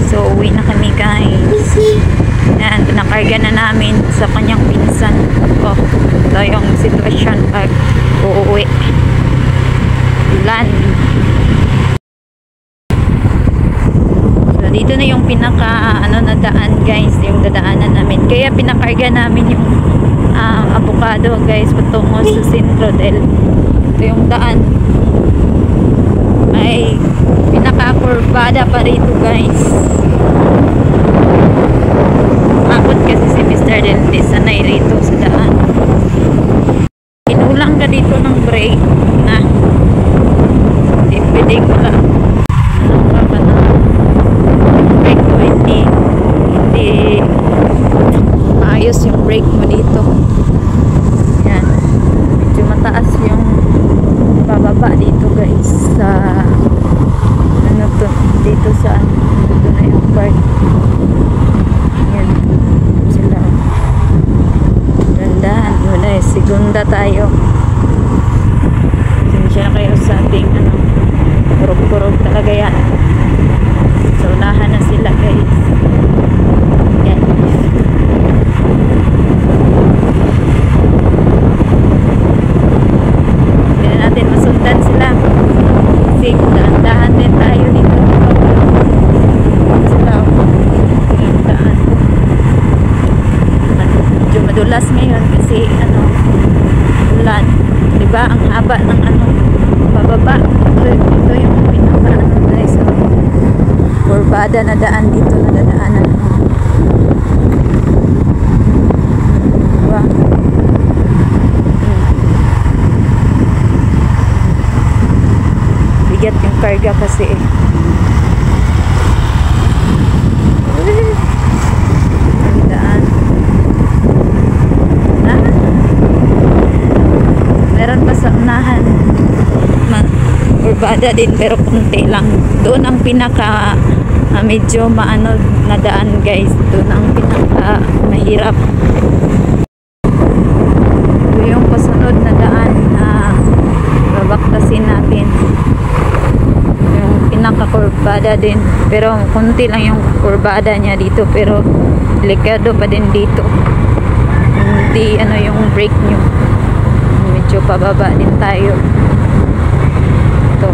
So, uwi na kami guys. Yan, pinakarga na namin sa kanyang pinsan. Oh, ito yung sitwasyon pag uuwi. Ulan. So, dito na yung pinaka na daan guys, yung dadaanan namin. Kaya pinakarga namin yung avocado guys, patungo sa Centro del. Ito yung daan. May pinaka-kurbada pa rito guys. Makot kasi si Mr. Dente sanay rito sa daan. Inulang ka dito ng brake na hindi pwedeng wala brake mo, hindi maayos yung brake mo dito. Yan, medyo mataas yung bababa dito guys sa ano to, dito sa dito na yung park. Yan sila, dandahan muna eh, segunda tayo. Sinsya na kayo sa ating kurog-kurog talaga yan. So unahan na sila guys. Yan. Hindi natin masundan sila kasi dahan-dahan din tayo dito. Sila yung daan. Medyo madulas ngayon kasi ulan, diba? Ang haba ng bababa. Ito yung pinaka guys, kurbada na daan dito na dadaanan. Diba? Bigat yung karga kasi ang daan. Meron pa sa unahan kurbada din pero kunti lang. Doon ang pinaka medyo maano na daan guys. Doon ang pinaka mahirap. Ito yung kasunod na daan na babaktasin natin. Yung pinaka kurbada din pero kunti lang yung kurbada niya dito pero delikado pa din dito. Hindi yung brake nyo, medyo pababa din tayo. Ito,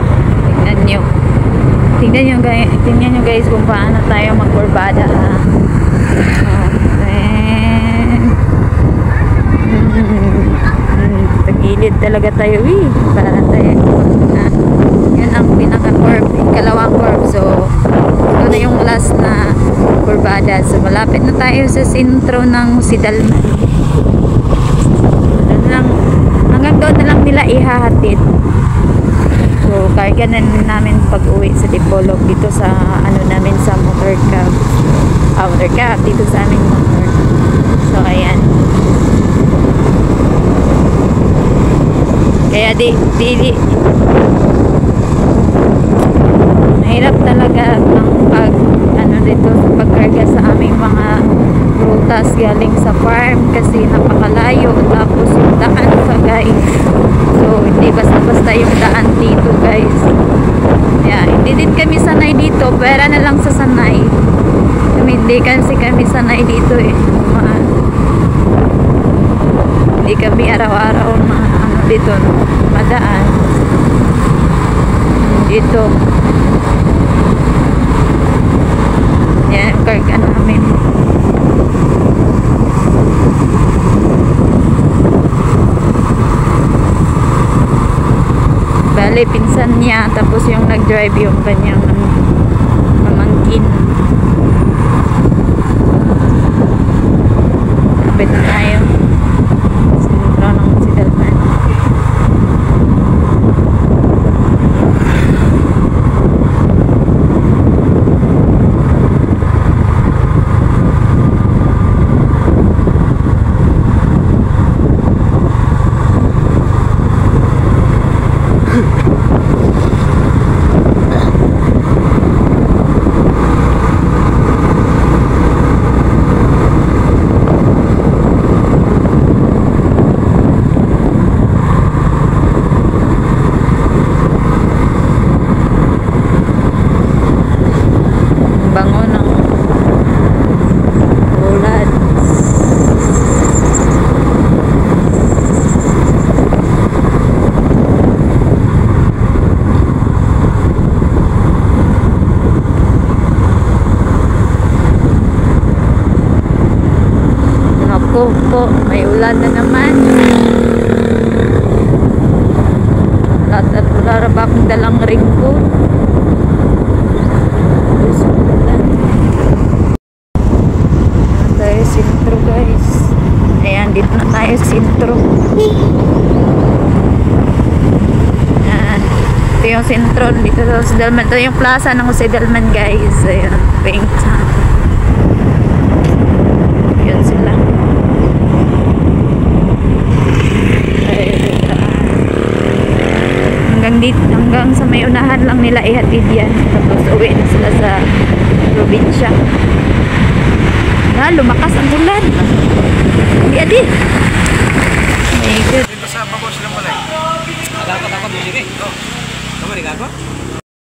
tingnan nyo guys kung paano tayo magkurbada tagilid talaga tayo para tayo yun ang pinaka-curve, ikalawang curve. So ito na yung last na kurbada. So malapit na tayo sa sentro ng Sidalman. Hanggang doon na lang nila ihahatid. So karga na namin pag uwi sa Dipolog dito sa namin sa motor cab dito sa aming motor. So ayan, kaya mahirap talaga ang dito pagkarga sa aming mga prutas galing sa farm kasi napakalayo, tapos yung daan pa guys. So hindi basta-basta yung daan dito guys. Yeah, hindi din kami sanay dito, pera na lang sa sanay. Hindi kasi kami sanay dito hindi kami araw-araw dito madaan dito. Yan ang karga namin. Bale, pinsan niya, tapos yung nag-drive yung kanyang pamangkin. Kapit na tayo sa sentro ng Sidalman. yung sentro dito sa Jose Dalman. Ito yung plaza ng Jose Dalman, guys. Ayun, pink. Yun sila. Hanggang dito, hanggang sa may unahan lang nila ihatid yan. Tapos uwi na sila sa probinsya. Lumakas ang ulan. Hindi adi.